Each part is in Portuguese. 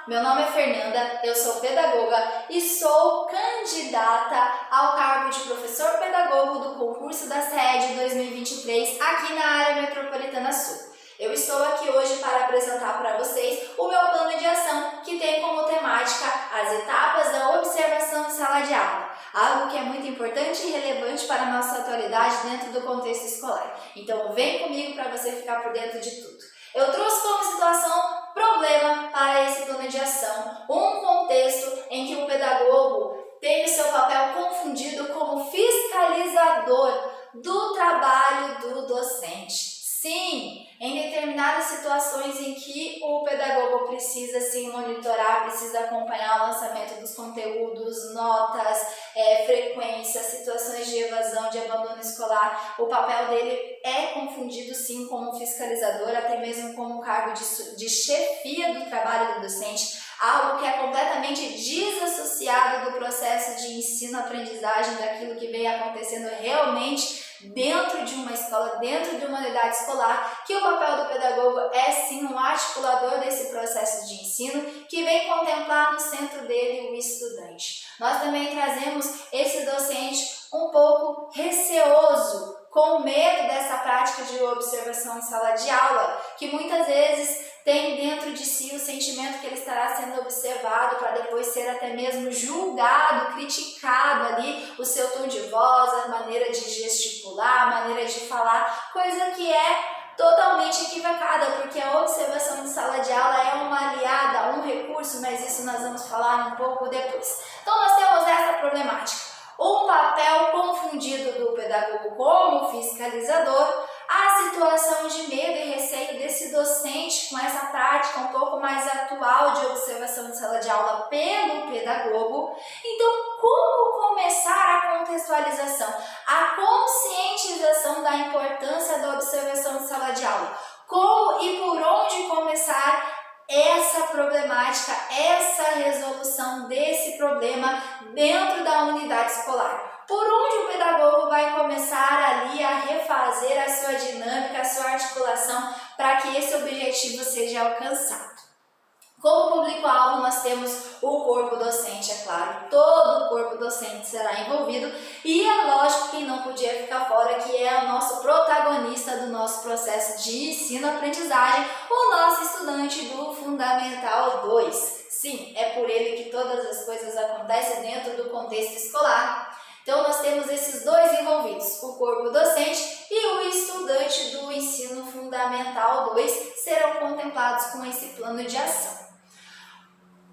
meu nome é Fernanda, eu sou pedagoga e sou candidata ao cargo de professor pedagogo do concurso da SED 2023 aqui na área metropolitana sul. Eu estou aqui hoje para apresentar para vocês o meu plano de ação, que tem como temática as etapas da observação de sala de aula, algo que é muito importante e relevante para a nossa atualidade dentro do contexto escolar. Então vem comigo para você ficar por dentro de tudo. Eu trouxe como situação problema para esse plano de ação, um contexto em que o pedagogo tem o seu papel confundido como fiscalizador do trabalho do docente. Sim, em determinadas situações em que o pedagogo precisa se monitorar, precisa acompanhar o lançamento dos conteúdos, notas, frequência, situações de evasão, de abandono escolar, o papel dele é confundido sim como fiscalizador, até mesmo como cargo de chefia do trabalho do docente, algo que é completamente desassociado do processo de ensino-aprendizagem, daquilo que vem acontecendo realmente dentro de uma escola, dentro de uma unidade escolar, que o papel do pedagogo é sim um articulador desse processo de ensino, que vem contemplar no centro dele o estudante. Nós também trazemos esse docente um pouco receoso, com medo dessa prática de observação em sala de aula, que muitas vezes tem dentro de si o sentimento que ele estará sendo observado para depois ser até mesmo julgado, criticado ali, o seu tom de voz, a maneira de gesticular, a maneira de falar, coisa que é totalmente equivocada, porque a observação de sala de aula é uma aliada, um recurso, mas isso nós vamos falar um pouco depois. Então nós temos essa problemática. Um papel confundido do pedagogo como fiscalizador, a situação de medo e receio desse docente com essa prática um pouco mais atual de observação de sala de aula pelo pedagogo. Então, como começar a contextualização, a conscientização da importância da observação de sala de aula? Como e por onde começar essa problemática, essa resolução desse problema dentro da unidade escolar? Por onde o pedagogo vai começar ali a refazer a sua dinâmica, a sua articulação para que esse objetivo seja alcançado? Como público-alvo, nós temos o corpo docente, é claro, todo o corpo docente será envolvido e é lógico que não podia ficar fora, que é o nosso protagonista do nosso processo de ensino-aprendizagem, o nosso estudante do Fundamental 2. Sim, é por ele que todas as coisas acontecem dentro do contexto escolar. Então, nós temos esses dois envolvidos, o corpo docente e o estudante do Ensino Fundamental 2 serão contemplados com esse plano de ação.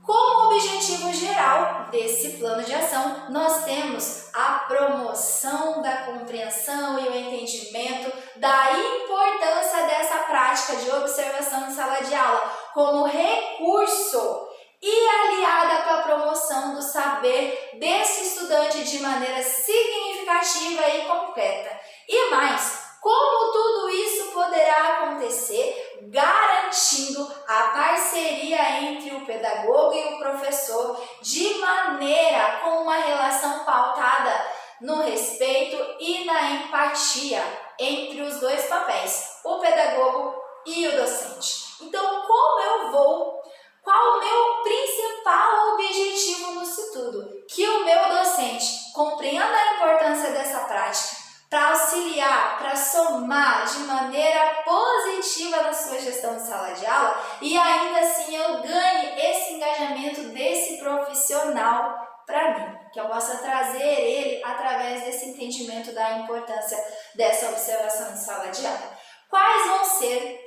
Como objetivo geral desse plano de ação, nós temos a promoção da compreensão e o entendimento da importância dessa prática de observação em sala de aula como recurso e aliada com a promoção do saber desse estudante de maneira significativa e completa. E mais, como tudo isso poderá acontecer garantindo a parceria entre o pedagogo e o professor de maneira com uma relação pautada no respeito e na empatia entre os dois papéis, o pedagogo e o docente. Então, qual o meu principal objetivo nisso tudo? Que o meu docente compreenda a importância dessa prática para auxiliar, para somar de maneira positiva na sua gestão de sala de aula e ainda assim eu ganhe esse engajamento desse profissional para mim, que eu possa trazer ele através desse entendimento da importância dessa observação em sala de aula. Quais vão ser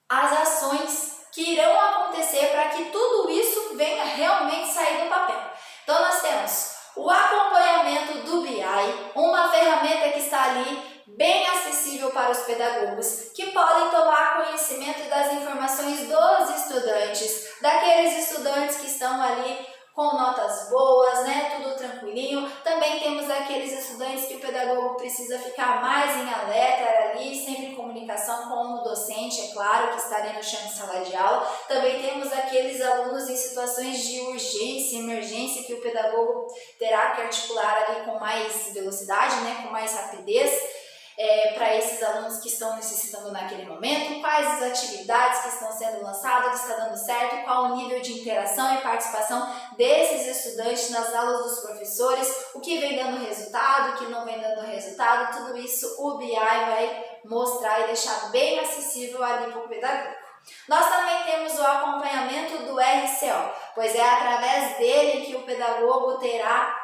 as ações que irão acontecer para que tudo isso venha realmente sair do papel? Então nós temos o acompanhamento do BI, uma ferramenta que está ali bem acessível para os pedagogos, que podem tomar conhecimento das informações dos estudantes, daqueles estudantes que estão ali com notas boas, né, tudo tranquilinho. Também temos aqueles estudantes que o pedagogo precisa ficar mais em alerta ali, sempre em comunicação com o docente, é claro, que está ali no chão de sala de aula. Também temos aqueles alunos em situações de urgência, emergência, que o pedagogo terá que articular ali com mais velocidade, né, com mais rapidez. para esses alunos que estão necessitando naquele momento, quais as atividades que estão sendo lançadas, que está dando certo, qual o nível de interação e participação desses estudantes nas aulas dos professores, o que vem dando resultado, o que não vem dando resultado, tudo isso o BI vai mostrar e deixar bem acessível ali para o pedagogo. Nós também temos o acompanhamento do RCO, pois é através dele que o pedagogo terá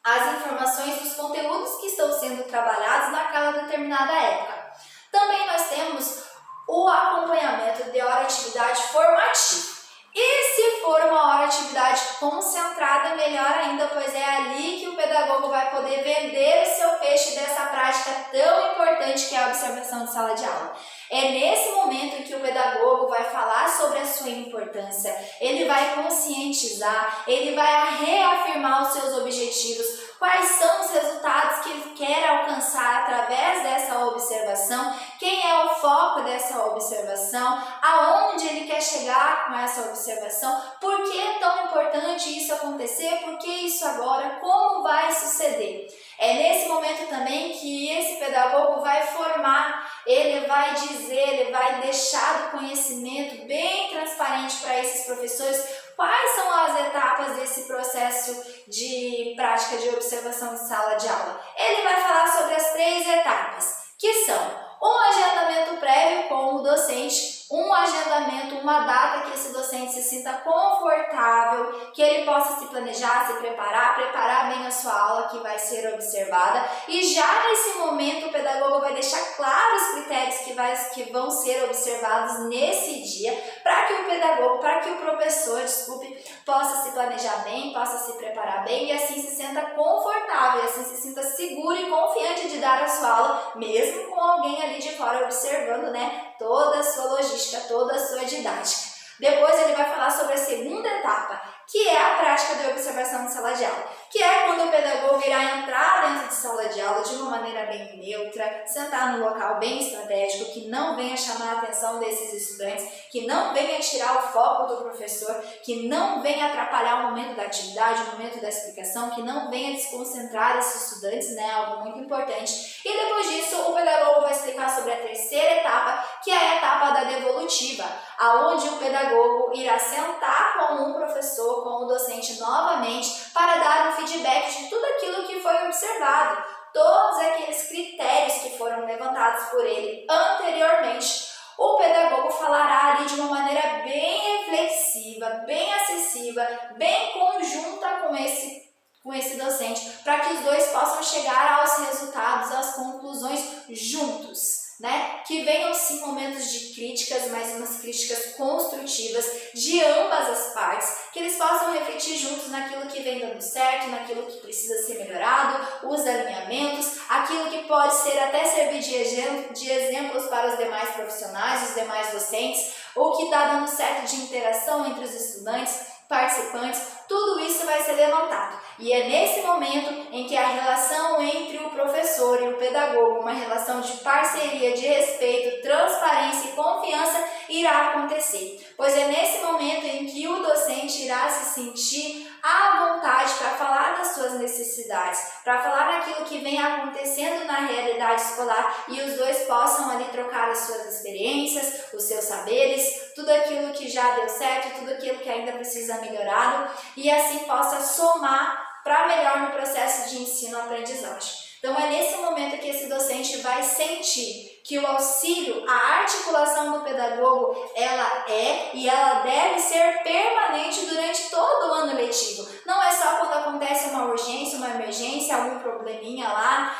as informações dos conteúdos que estão sendo trabalhados naquela determinada época. Também nós temos o acompanhamento de hora atividade formativa. E se for uma hora atividade concentrada, melhor ainda, pois é ali que o pedagogo vai poder vender o seu peixe dessa prática tão importante que é a observação de sala de aula. É nesse momento em que o pedagogo vai falar sobre a sua importância, ele vai conscientizar, ele vai reafirmar os seus objetivos, quais são os resultados que ele quer alcançar através dessa observação, quem é o foco dessa observação, aonde ele quer chegar com essa observação, por que é tão importante isso acontecer, por que isso agora, como vai suceder. É nesse momento também que esse pedagogo vai formar, ele vai dizer, ele vai deixar do conhecimento bem transparente para esses professores quais são as etapas desse processo de prática de observação de sala de aula. Ele vai falar sobre as 3 etapas, que são um agendamento prévio com o docente, um agendamento, uma data que esse docente se sinta confortável, que ele possa se planejar, se preparar bem a sua aula que vai ser observada, e já nesse momento o pedagogo vai deixar claros os critérios que vão ser observados nesse dia, para que o pedagogo, para que o professor, possa se planejar bem, possa se preparar bem e assim se sinta confortável, e assim se sinta seguro e confiante de dar a sua aula, mesmo com alguém ali de fora observando, toda a sua logística, toda a sua didática. Depois ele vai falar sobre a segunda etapa, que é a prática de observação de sala de aula, que é quando o pedagogo irá entrar dentro de sala de aula de uma maneira bem neutra, sentar num local bem estratégico, que não venha chamar a atenção desses estudantes, que não venha tirar o foco do professor, que não venha atrapalhar o momento da atividade, o momento da explicação, que não venha desconcentrar esses estudantes, algo muito importante. E depois disso, o pedagogo vai explicar sobre a terceira etapa, que é a etapa da devolutiva, aonde o pedagogo irá sentar com o professor, com o docente novamente, para dar um feedback de tudo aquilo que foi observado, todos aqueles critérios que foram levantados por ele anteriormente. O pedagogo falará ali de uma maneira bem reflexiva, bem acessível, bem conjunta com esse docente, para que os dois possam chegar aos resultados, às conclusões juntos. Que venham sim momentos de críticas, mas umas críticas construtivas de ambas as partes, que eles possam refletir juntos naquilo que vem dando certo, naquilo que precisa ser melhorado, os alinhamentos, aquilo que pode ser até servir de exemplos para os demais profissionais, os demais docentes, o que está dando certo de interação entre os estudantes, participantes, tudo isso vai ser levantado. E é nesse momento em que a relação entre o professor e o pedagogo, uma relação de parceria, de respeito, transparência e confiança irá acontecer. Pois é nesse momento em que o docente irá se sentir à vontade para falar das suas necessidades, para falar daquilo que vem acontecendo na realidade escolar e os dois possam ali trocar as suas experiências, os seus saberes, tudo aquilo que já deu certo, tudo aquilo que ainda precisa ser melhorado e assim possa somar para melhor no processo de ensino-aprendizagem. Então é nesse momento que esse docente vai sentir que o auxílio, a articulação do pedagogo, ela é e ela deve ser permanente durante todo o ano letivo. Não é só quando acontece uma urgência, uma emergência, algum probleminha lá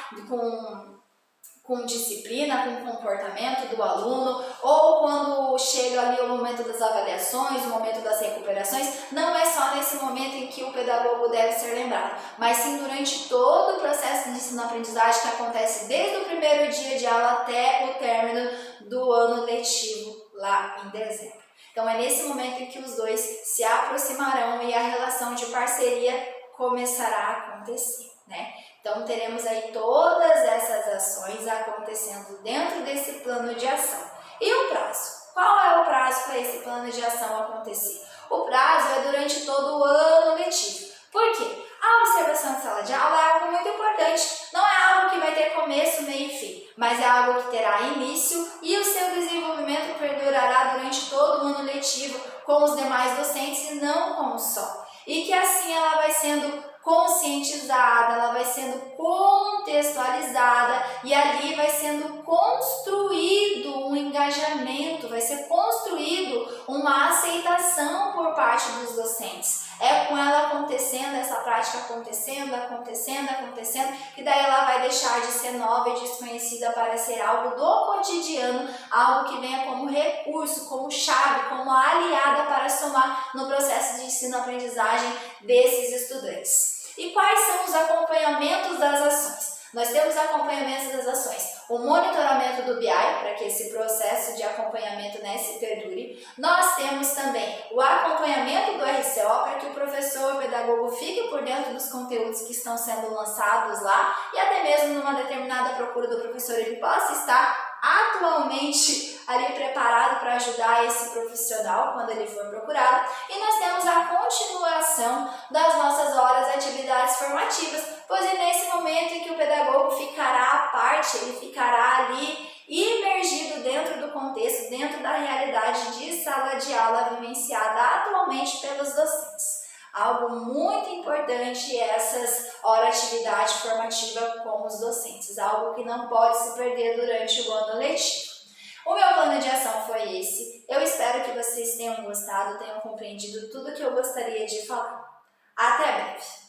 com disciplina, com comportamento do aluno, ou quando chega ali o momento das avaliações, o momento das recuperações. Não é só nesse momento em que o pedagogo deve ser lembrado, mas sim durante todo o processo de ensino-aprendizagem que acontece desde o primeiro dia de aula até o término do ano letivo, lá em dezembro. Então é nesse momento em que os dois se aproximarão e a relação de parceria começará a acontecer, Então, teremos aí todas essas ações acontecendo dentro desse plano de ação. E o prazo? Qual é o prazo para esse plano de ação acontecer? O prazo é durante todo o ano letivo. Por quê? A observação de sala de aula é algo muito importante. Não é algo que vai ter começo, meio e fim, mas é algo que terá início e o seu desenvolvimento perdurará durante todo o ano letivo com os demais docentes e não com um só. E que assim ela vai sendo conscientizada, ela vai sendo contextualizada e ali vai sendo construído um engajamento, vai ser construído uma aceitação por parte dos docentes. É com ela acontecendo, essa prática acontecendo, que daí ela vai deixar de ser nova e desconhecida para ser algo do cotidiano, algo que venha como recurso, como chave, como aliada para somar no processo de ensino-aprendizagem desses estudantes. E quais são os acompanhamentos das ações? Nós temos acompanhamentos das ações, o monitoramento do BI, para que esse processo de acompanhamento se perdure. Nós temos também o acompanhamento do RCO, para que o professor, o pedagogo fique por dentro dos conteúdos que estão sendo lançados lá e até mesmo numa determinada procura do professor ele possa estar atualmente ali preparado para ajudar esse profissional quando ele for procurado. E nós temos a continuação das nossas horas de atividades formativas, pois é nesse momento em que o pedagogo ficará à parte, ele ficará ali imergido dentro do contexto, dentro da realidade de sala de aula vivenciada atualmente pelos docentes. Algo muito importante é essas horas de atividade formativa com os docentes, algo que não pode se perder durante o ano letivo. O meu plano de ação foi esse. Eu espero que vocês tenham gostado, tenham compreendido tudo que eu gostaria de falar. Até breve!